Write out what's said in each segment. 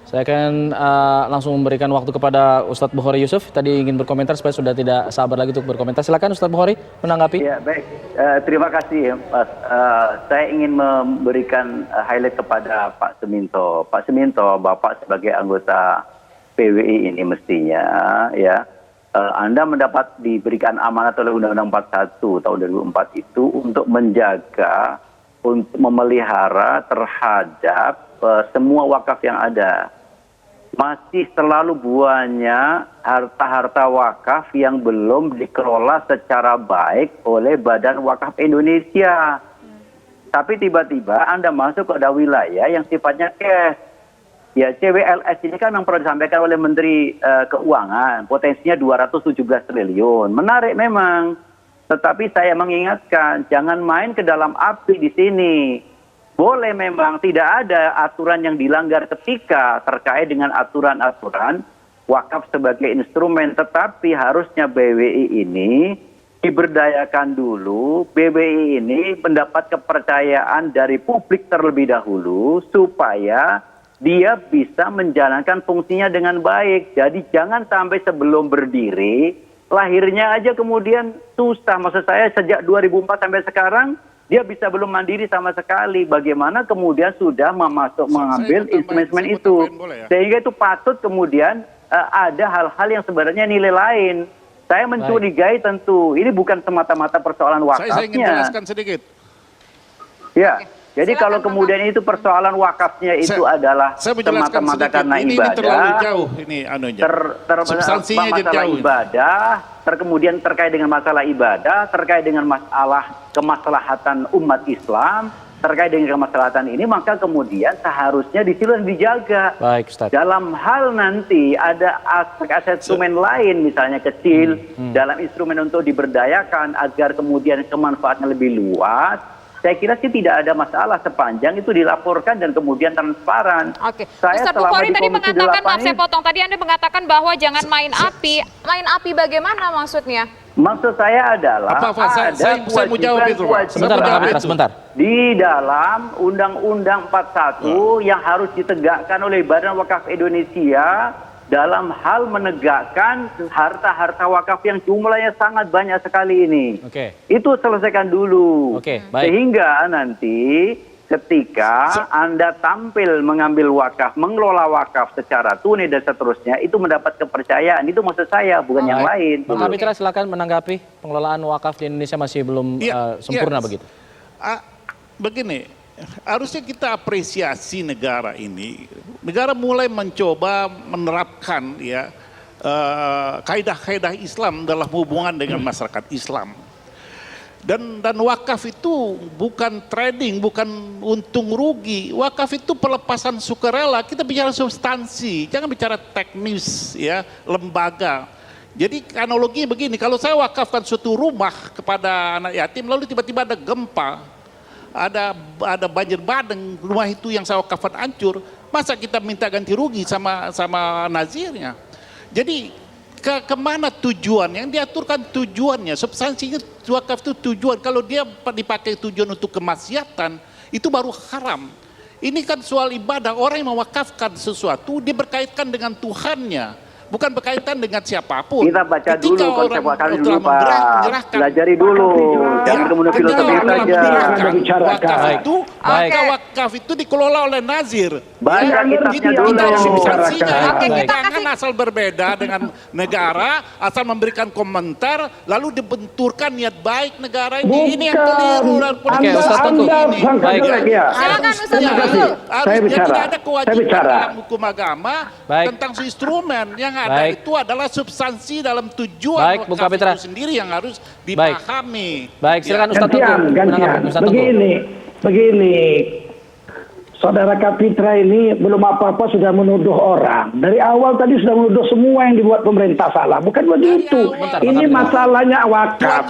Saya akan langsung memberikan waktu kepada Ustadz Bukhari Yusuf. Tadi ingin berkomentar supaya sudah tidak sabar lagi untuk berkomentar. Silakan Ustadz Bukhari menanggapi. Ya baik, terima kasih Mas. Saya ingin memberikan highlight kepada Pak Suminto. Pak Suminto, Bapak sebagai anggota PWI ini mestinya ya, Anda diberikan amanat oleh Undang-Undang 41 tahun 2004 itu untuk menjaga, untuk memelihara terhadap semua wakaf yang ada. Masih selalu banyak harta-harta wakaf yang belum dikelola secara baik oleh Badan Wakaf Indonesia. Tapi tiba-tiba Anda masuk ke wilayah yang sifatnya cash. Ya, CWLS ini kan yang pernah disampaikan oleh Menteri Keuangan, potensinya 217 triliun. Menarik memang. Tetapi saya mengingatkan, jangan main ke dalam api di sini. Boleh memang tidak ada aturan yang dilanggar ketika terkait dengan aturan-aturan wakaf sebagai instrumen. Tetapi harusnya BWI ini diberdayakan dulu. BWI ini mendapat kepercayaan dari publik terlebih dahulu supaya dia bisa menjalankan fungsinya dengan baik. Jadi jangan sampai sebelum berdiri, lahirnya aja kemudian susah. Maksud saya sejak 2004 sampai sekarang, dia bisa belum mandiri sama sekali. Bagaimana kemudian sudah mengambil instrumen itu. Sehingga itu patut kemudian ada hal-hal yang sebenarnya nilai lain. Saya mencurigai tentu. Ini bukan semata-mata persoalan wakafnya. Saya ingin jelaskan sedikit. Ya, jadi kalau kemudian itu persoalan wakafnya itu adalah semata-mata karena ini ibadah. terlalu jauh ini anunya. Substansinya masalah jauh. Ibadah, kemudian terkait dengan masalah ibadah, terkait dengan masalah kemaslahatan umat Islam, terkait dengan kemaslahatan ini, maka kemudian seharusnya di situ dijaga. Baik, Ustaz. Dalam hal nanti ada aspek instrumen lain, misalnya kecil, dalam instrumen untuk diberdayakan agar kemudian kemanfaatnya lebih luas. Saya kira sih tidak ada masalah sepanjang itu dilaporkan dan kemudian transparan. Oke, Ustadz Bukhari tadi mengatakan, maaf saya potong, tadi Anda mengatakan bahwa jangan main api. Main api bagaimana maksudnya? Maksud saya adalah saya mau jawab itu, sebentar. Di dalam Undang-Undang 41 yang harus ditegakkan oleh Badan Wakaf Indonesia dalam hal menegakkan harta-harta wakaf yang jumlahnya sangat banyak sekali ini. Itu selesaikan dulu. Sehingga nanti ketika Anda tampil mengambil wakaf, mengelola wakaf secara tunai dan seterusnya, itu mendapat kepercayaan. Itu maksud saya, bukan yang lain. Bang Kapitra silakan menanggapi pengelolaan wakaf di Indonesia masih belum sempurna begitu. Begini, harusnya kita apresiasi negara ini. Negara mulai mencoba menerapkan ya kaidah-kaidah Islam dalam hubungan dengan masyarakat Islam. Dan wakaf itu bukan trading, bukan untung rugi. Wakaf itu pelepasan sukarela. Kita bicara substansi, jangan bicara teknis ya, lembaga. Jadi analoginya begini, kalau saya wakafkan suatu rumah kepada anak yatim, lalu tiba-tiba ada gempa, ada banjir bandang, rumah itu yang saya wakafkan hancur, masa kita minta ganti rugi sama nazirnya? Jadi kemana tujuan? Yang diaturkan tujuannya, substansinya wakaf itu tujuan. Kalau dia dipakai tujuan untuk kemaksiatan, itu baru haram. Ini kan soal ibadah, orang yang mewakafkan sesuatu, dia berkaitan dengan Tuhannya. Bukan berkaitan dengan siapapun. Kita baca dulu konsep wakaf dulu, Pak. Pelajari dulu. Jangan kemudian filosofi saja. Wakaf itu dikelola oleh nazir. Baca kitabnya dulu. Jangan asal berbeda dengan negara, asal memberikan komentar, lalu dibenturkan niat baik negara ini. Ini yang keliru dalam politik. Silakan Ustaz dulu. Harusnya tidak ada kewajiban dalam hukum agama tentang instrumen yang ada itu adalah substansi dalam tujuan wakaf itu sendiri yang harus dipahami. Baik, silakan Ustaz Teguh. Begini, Saudara Kapitra ini belum apa-apa sudah menuduh orang. Dari awal tadi sudah menuduh semua yang dibuat pemerintah salah. Bukan begitu. Ini masalahnya wakaf.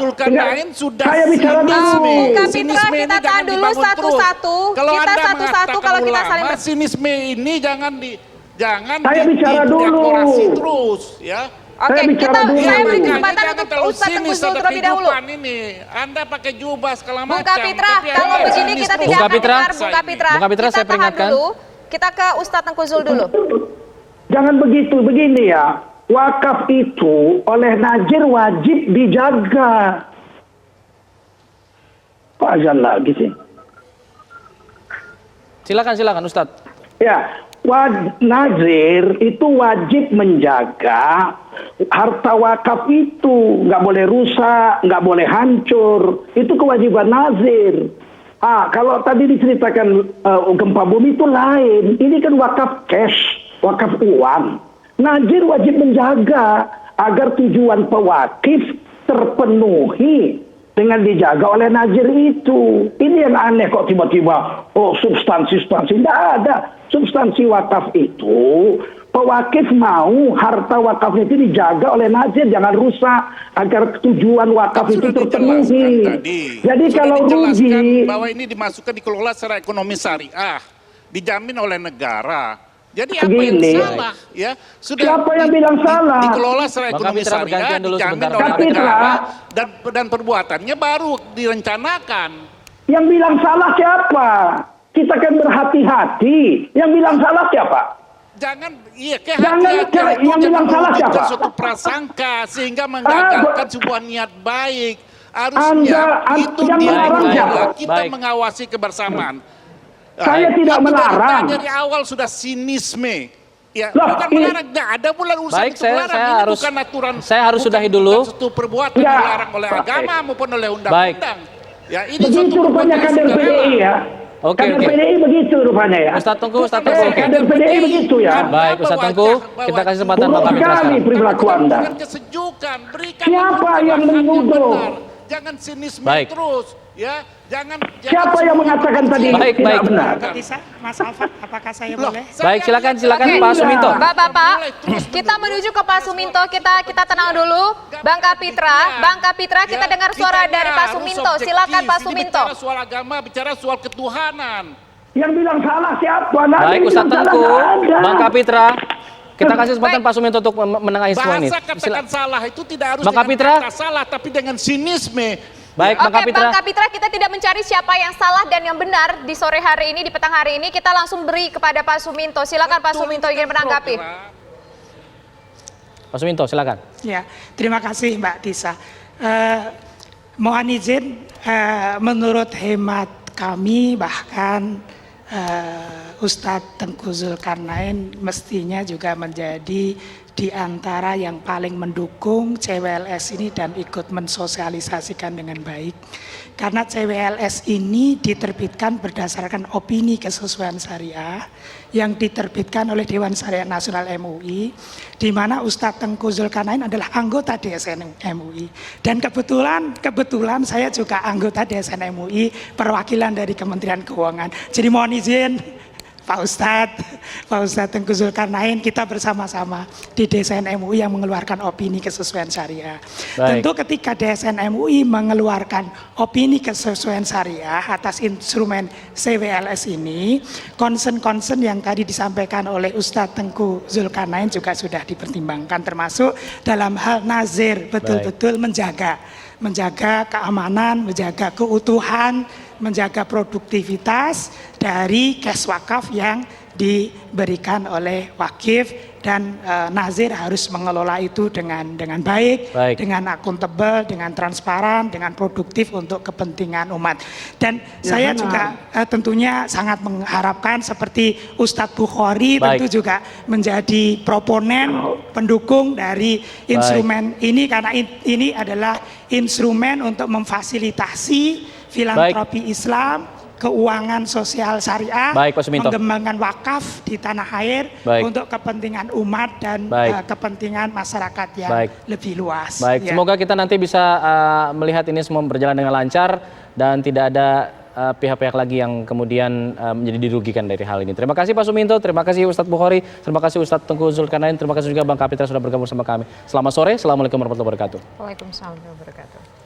Saya bicara dulu. Kapitra, kita tahan dulu satu-satu. Kita satu-satu kalau kita saling sinisme ini jangan saya bicara dulu. Terus ya. Oke, saya beri kesempatan untuk Ustaz Teguh terlebih dahulu. Anda pakai jubah segala macam. Bung Kapitra, kalau begini kita tidak akan dengar Bung Kapitra. Bung Kapitra, saya peringatkan. Kita ke Ustadz Tengku Zul dulu. Jangan begitu, begini ya. Wakaf itu oleh Nazir wajib dijaga. Kok azan lagi sih? Silakan Ustadz. Ya, Nazir itu wajib menjaga harta wakaf itu. Nggak boleh rusak, nggak boleh hancur. Itu kewajiban Nazir. Kalau tadi diceritakan gempa bumi itu lain. Ini kan wakaf cash, wakaf uang. Nazir wajib menjaga agar tujuan pewakif terpenuhi dengan dijaga oleh Nazir itu. Ini yang aneh kok tiba-tiba, substansi. Tidak ada. Substansi wakaf itu, pewakif mau harta wakaf itu dijaga oleh Nazir, jangan rusak agar tujuan wakaf itu terpenuhi. Jadi kalau rugi, bahwa ini dimasukkan dikelola secara ekonomi syariah, dijamin oleh negara. Jadi apa begini, yang salah? Ya, siapa yang bilang salah? Dikelola secara ekonomi syariah, dijamin oleh negara, dan perbuatannya baru direncanakan. Yang bilang salah siapa? Kita kan berhati-hati. Yang bilang salah siapa? Jangan, kehati-hatian itu yang bilang salah siapa? Suatu prasangka sehingga menggagalkan sebuah niat baik. Harusnya itu kita mengawasi kebersamaan. Saya tidak melarang. Dari awal sudah sinisme. Ya, bukan melarang, tidak ada bulan urusan Baik, itu melarang. Ini bukan aturan. Saya harus sudahi dulu. Satu perbuatan dilarang oleh agama maupun oleh undang-undang. Ya, ini begitu rupanya kader PDI ya. Kader PDI begitu rupanya ya. Ustadz Tengku. Kader PDI begitu ya. Baik, Ustadz Tengku, kita kasih kesempatan Bang Kapitra sekarang. Perilaku Anda. Siapa yang menuduh? Jangan sinisme terus, ya. Siapa yang mengatakan tadi baik. tidak benar? Mas Alfat, apakah saya boleh? Baik, silakan Pak Suminto. Bapak, kita menuju ke Pak Suminto. Kita tenang dulu. Bang Kapitra, kita dengar suara dari Pak Suminto. Silakan Pak Suminto. Bicara soal agama, bicara soal ketuhanan. Yang bilang salah siapa? Baik, Ustadz Tengku, Bang Kapitra. Kita kasih kesempatan Pak Suminto untuk menengahi semua ini. Bahasa katakan salah itu tidak harus Bang Kapitra, dengan kata salah, tapi dengan sinisme. Baik, Bang Kapitra. Bang Kapitra, kita tidak mencari siapa yang salah dan yang benar di sore hari ini, di petang hari ini. Kita langsung beri kepada Pak Suminto. Silakan Pak Suminto ingin menanggapi. Pak Suminto, silakan. Ya, terima kasih Mbak Tisa. Mohon izin, menurut hemat kami bahkan Ustadz Tengku Zulkarnain mestinya juga menjadi di antara yang paling mendukung CWLS ini dan ikut mensosialisasikan dengan baik. Karena CWLS ini diterbitkan berdasarkan opini kesesuaian syariah yang diterbitkan oleh Dewan Syariah Nasional MUI, di mana Ustadz Tengku Zulkarnain adalah anggota DSN MUI. Dan kebetulan saya juga anggota DSN MUI, perwakilan dari Kementerian Keuangan. Jadi mohon izin Pak Ustadz Tengku Zulkarnain, kita bersama-sama di DSN MUI yang mengeluarkan opini kesesuaian syariah. Baik. Tentu ketika DSN MUI mengeluarkan opini kesesuaian syariah atas instrumen CWLS ini, concern yang tadi disampaikan oleh Ustadz Tengku Zulkarnain juga sudah dipertimbangkan, termasuk dalam hal nazir betul-betul menjaga keamanan, menjaga keutuhan, menjaga produktivitas dari cash wakaf yang diberikan oleh wakif, dan nazir harus mengelola itu dengan baik, dengan akuntabel, dengan transparan, dengan produktif untuk kepentingan umat. Dan saya juga tentunya sangat mengharapkan seperti Ustadz Bukhari tentu juga menjadi proponen pendukung dari instrumen ini, karena ini adalah instrumen untuk memfasilitasi filantropi Islam, keuangan sosial syariah, mengembangkan wakaf di tanah air untuk kepentingan umat dan kepentingan masyarakat yang lebih luas. Baik, semoga kita nanti bisa melihat ini semua berjalan dengan lancar dan tidak ada pihak-pihak lagi yang kemudian menjadi dirugikan dari hal ini. Terima kasih Pak Suminto, terima kasih Ustadz Bukhari, terima kasih Ustadz Tengku Zulkarnain, terima kasih juga Bang Kapitra sudah bergabung sama kami. Selamat sore, Assalamualaikum warahmatullahi wabarakatuh. Waalaikumsalam warahmatullahi wabarakatuh.